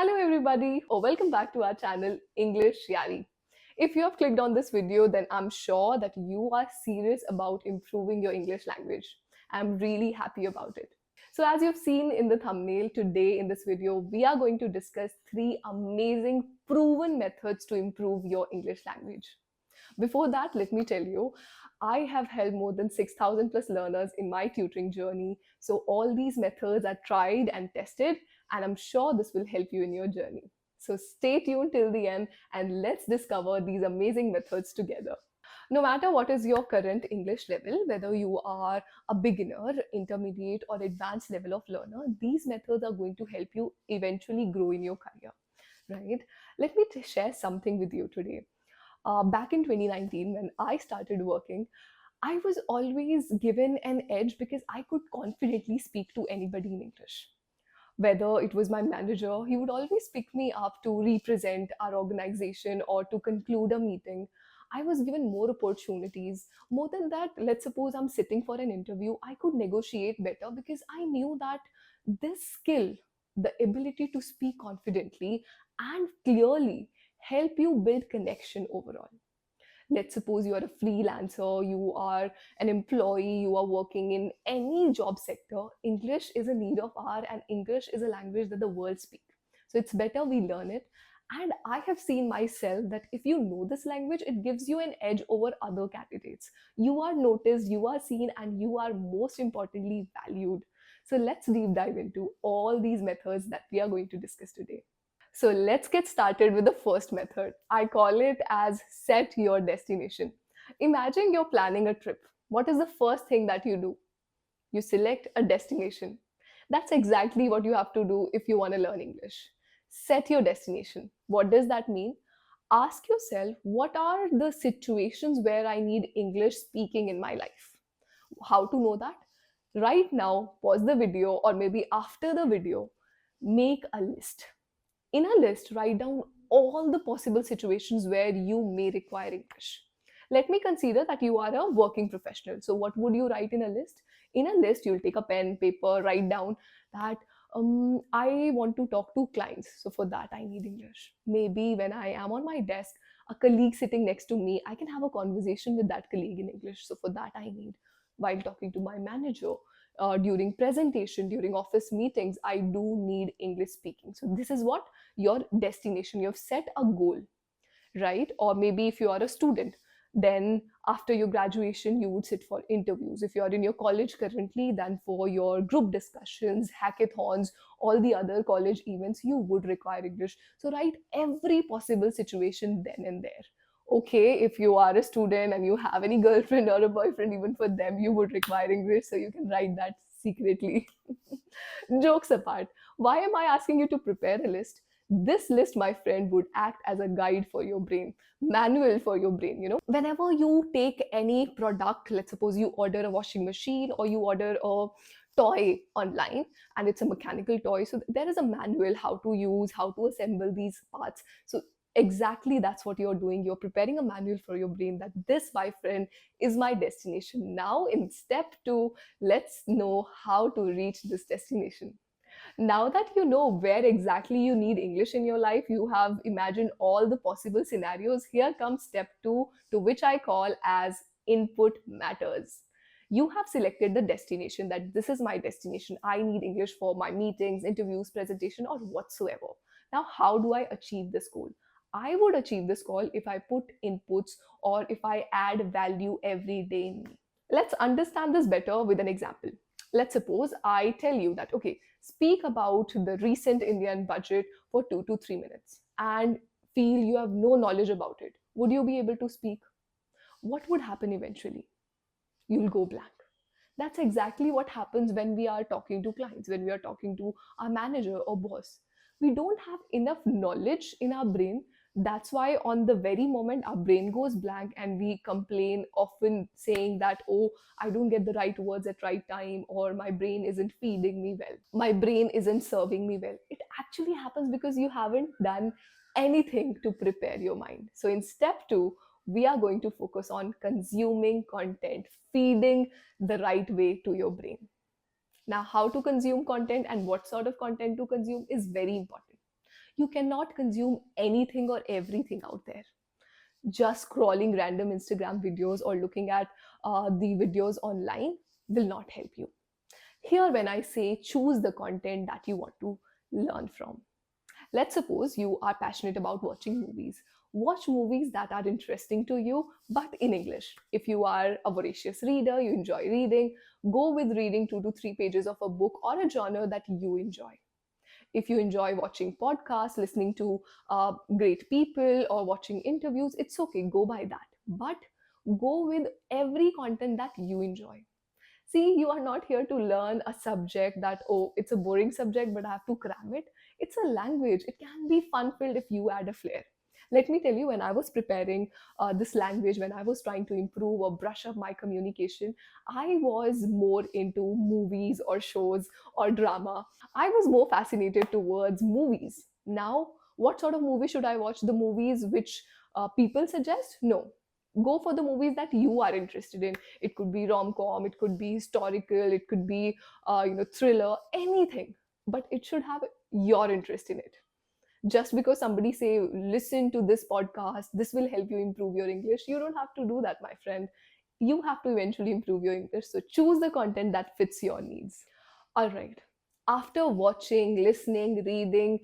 Hello everybody, or welcome back to our channel EnglishYaari. If you have clicked on this video, then I'm sure that you are serious about improving your English language. I'm really happy about it. So as you've seen in the thumbnail, today in this video, we are going to discuss 3 amazing proven methods to improve your English language. Before that, let me tell you, I have helped more than 6,000 plus learners in my tutoring journey. So all these methods are tried and tested, and I'm sure this will help you in your journey. So stay tuned till the end and let's discover these amazing methods together. No matter what is your current English level, whether you are a beginner, intermediate, or advanced level of learner, these methods are going to help you eventually grow in your career, right? Let me share something with you today. Back in 2019, when I started working, I was always given an edge because I could confidently speak to anybody in English. Whether it was my manager, he would always pick me up to represent our organization or to conclude a meeting. I was given more opportunities. More than that, let's suppose I'm sitting for an interview, I could negotiate better because I knew that this skill, the ability to speak confidently and clearly, help you build connection overall. Let's suppose you are a freelancer, you are an employee, you are working in any job sector. English is a need of hour, and English is a language that the world speaks. So it's better we learn it. And I have seen myself that if you know this language, it gives you an edge over other candidates. You are noticed, you are seen, and you are most importantly valued. So let's deep dive into all these methods that we are going to discuss today. So let's get started with the first method. I call it as set your destination. Imagine you're planning a trip. What is the first thing that you do? You select a destination. That's exactly what you have to do if you want to learn English. Set your destination. What does that mean? Ask yourself, what are the situations where I need English speaking in my life? How to know that? Right now, pause the video, or maybe after the video, make a list. In a list, write down all the possible situations where you may require English. Let me consider that you are a working professional. So, what would you write in a list? In a list, you'll take a pen, paper, write down that I want to talk to clients. So, for that, I need English. Maybe when I am on my desk, a colleague sitting next to me, I can have a conversation with that colleague in English. So, for that, I need. While talking to my manager, during presentation, during office meetings, I do need English speaking. So, this is what your destination. You've set a goal, right? Or maybe if you are a student, then after your graduation you would sit for interviews. If you are in your college currently, then for your group discussions, hackathons, all the other college events, you would require English. So write every possible situation then and there. Okay, if you are a student and you have any girlfriend or a boyfriend, even for them you would require English, so you can write that secretly. Jokes apart, why am I asking you to prepare a list? This list, my friend, would act as a guide for your brain, manual for your brain. Whenever you take any product, let's suppose you order a washing machine or you order a toy online, and it's a mechanical toy, so there is a manual how to use, how to assemble these parts. So exactly that's what you're doing. You're preparing a manual for your brain that this, my friend, is my destination. Now in step 2, let's know how to reach this destination. Now that you know where exactly you need English in your life, you have imagined all the possible scenarios. Here comes step 2, to which I call as input matters. You have selected the destination, that this is my destination. I need English for my meetings, interviews, presentation, or whatsoever. Now, how do I achieve this goal? I would achieve this goal if I put inputs or if I add value every day in me. Let's understand this better with an example. Let's suppose I tell you that, okay, speak about the recent Indian budget for 2 to 3 minutes and feel you have no knowledge about it. Would you be able to speak? What would happen eventually? You'll go blank. That's exactly what happens when we are talking to clients, when we are talking to our manager or boss. We don't have enough knowledge in our brain. That's why, on the very moment, our brain goes blank and we complain, often saying that, oh, I don't get the right words at right time, or my brain isn't feeding me well. My brain isn't serving me well. It actually happens because you haven't done anything to prepare your mind. So, in step 2, we are going to focus on consuming content, feeding the right way to your brain. Now, how to consume content and what sort of content to consume is very important. You cannot consume anything or everything out there. Just scrolling random Instagram videos or looking at the videos online will not help you. Here, when I say choose the content that you want to learn from. Let's suppose you are passionate about watching movies. Watch movies that are interesting to you, but in English. If you are a voracious reader, you enjoy reading, go with reading 2 to 3 pages of a book or a genre that you enjoy. If you enjoy watching podcasts, listening to great people, or watching interviews, it's okay, go by that. But go with every content that you enjoy. See, you are not here to learn a subject that, oh, it's a boring subject, but I have to cram it. It's a language. It can be fun filled if you add a flair. Let me tell you, when I was preparing this language, when I was trying to improve or brush up my communication, I was more into movies or shows or drama. I was more fascinated towards movies. Now, what sort of movie should I watch? The movies which people suggest? No. Go for the movies that you are interested in. It could be rom-com, it could be historical, it could be thriller, anything, but it should have your interest in it. Just because somebody say listen to this podcast, this will help you improve your English, you don't have to do that, my friend. You have to eventually improve your English, so choose the content that fits your needs. All right, after watching, listening, reading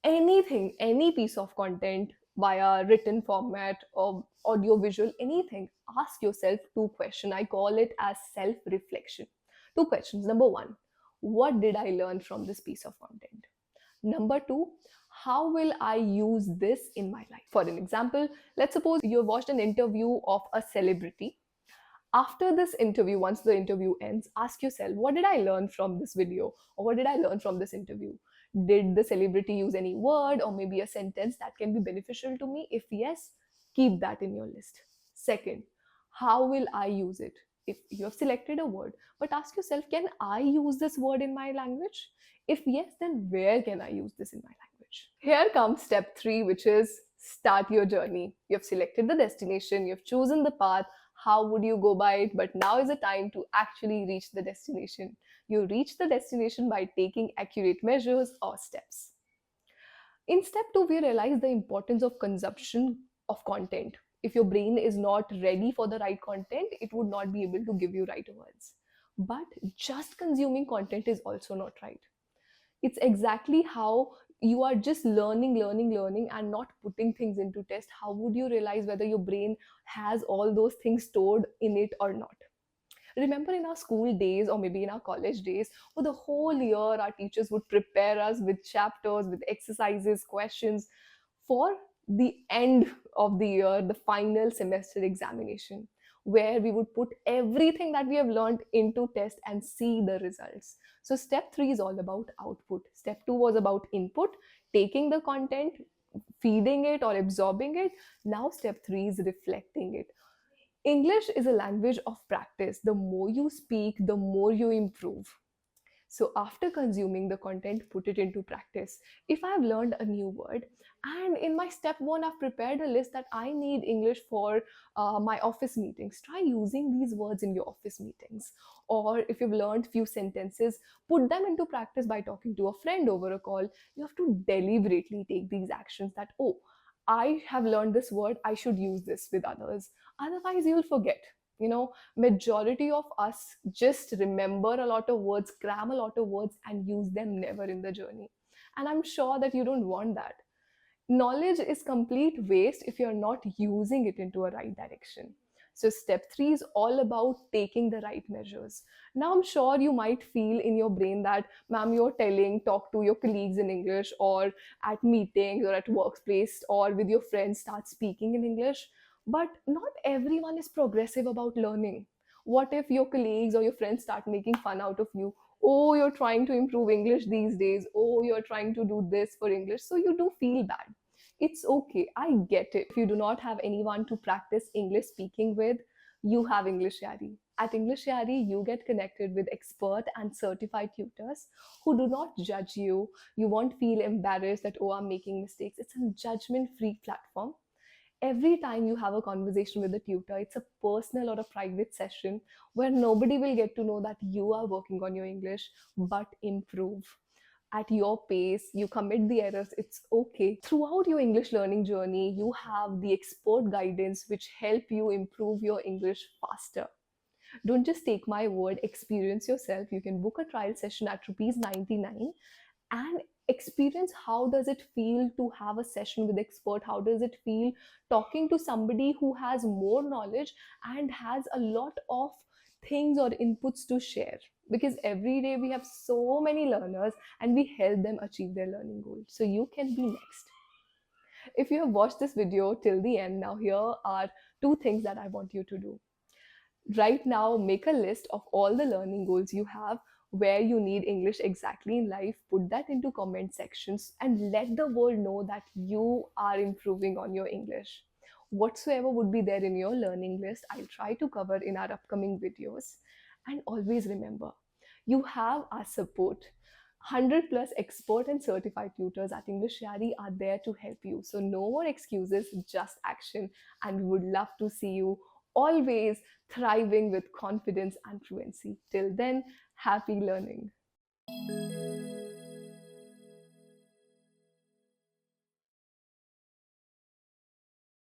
anything, any piece of content via written format or audio visual, anything, ask yourself two questions. I call it as self reflection. Two questions. Number one, what did I learn from this piece of content? Number two, how will I use this in my life? For an example, let's suppose you watched an interview of a celebrity. After this interview, once the interview ends, ask yourself, what did I learn from this video, or what did I learn from this interview? Did the celebrity use any word or maybe a sentence that can be beneficial to me? If yes, keep that in your list. Second, how will I use it? If you have selected a word, but ask yourself, can I use this word in my language? If yes, then where can I use this in my language? Here comes step three, which is start your journey. You have selected the destination, you have chosen the path. How would you go by it? But now is the time to actually reach the destination. You reach the destination by taking accurate measures or steps. In step two, we realize the importance of consumption of content. If your brain is not ready for the right content, it would not be able to give you right words. But just consuming content is also not right. It's exactly how you are just learning and not putting things into test. How would you realize whether your brain has all those things stored in it or not? Remember in our school days or maybe in our college days, for the whole year, our teachers would prepare us with chapters, with exercises, questions for the end of the year, the final semester examination, where we would put everything that we have learned into test and see the results. So step three is all about output. Step two was about input, taking the content, feeding it or absorbing it. Now step three is reflecting it. English is a language of practice. The more you speak, the more you improve. So, after consuming the content, put it into practice. If I've learned a new word, and in my step one, I've prepared a list that I need English for my office meetings, try using these words in your office meetings. Or if you've learned few sentences, put them into practice by talking to a friend over a call. You have to deliberately take these actions that, oh, I have learned this word, I should use this with others. Otherwise, you'll forget. Majority of us just remember a lot of words, cram a lot of words, and use them never in the journey. And I'm sure that you don't want that. Knowledge is complete waste if you're not using it into a right direction. So step three is all about taking the right measures. Now I'm sure you might feel in your brain that, ma'am, you're telling talk to your colleagues in English, or at meetings or at workplace or with your friends start speaking in English. But not everyone is progressive about learning. What if your colleagues or your friends start making fun out of you? Oh, you're trying to improve English these days. Oh, you're trying to do this for English. So you do feel bad. It's okay. I get it. If you do not have anyone to practice English speaking with, you have EnglishYaari. At EnglishYaari, you get connected with expert and certified tutors who do not judge you. You won't feel embarrassed that, oh, I'm making mistakes. It's a judgment-free platform. Every time you have a conversation with a tutor, it's a personal or a private session where nobody will get to know that you are working on your English, but improve. at your pace, you commit the errors, it's okay. Throughout your English learning journey, you have the expert guidance which help you improve your English faster. Don't just take my word, experience yourself. You can book a trial session at rupees 99 and experience how does it feel to have a session with expert, how does it feel talking to somebody who has more knowledge and has a lot of things or inputs to share, because every day we have so many learners and we help them achieve their learning goals, so you can be next. If you have watched this video till the end, now here are two things that I want you to do. Right now, make a list of all the learning goals you have, where you need English exactly in life. Put that into comment sections and let the world know that you are improving on your English. Whatsoever would be there in your learning list, I'll try to cover in our upcoming videos. And always remember, you have our support. 100 plus expert and certified tutors at EnglishYaari are there to help you. So no more excuses, just action. And we would love to see you always thriving with confidence and fluency. Till then, happy learning.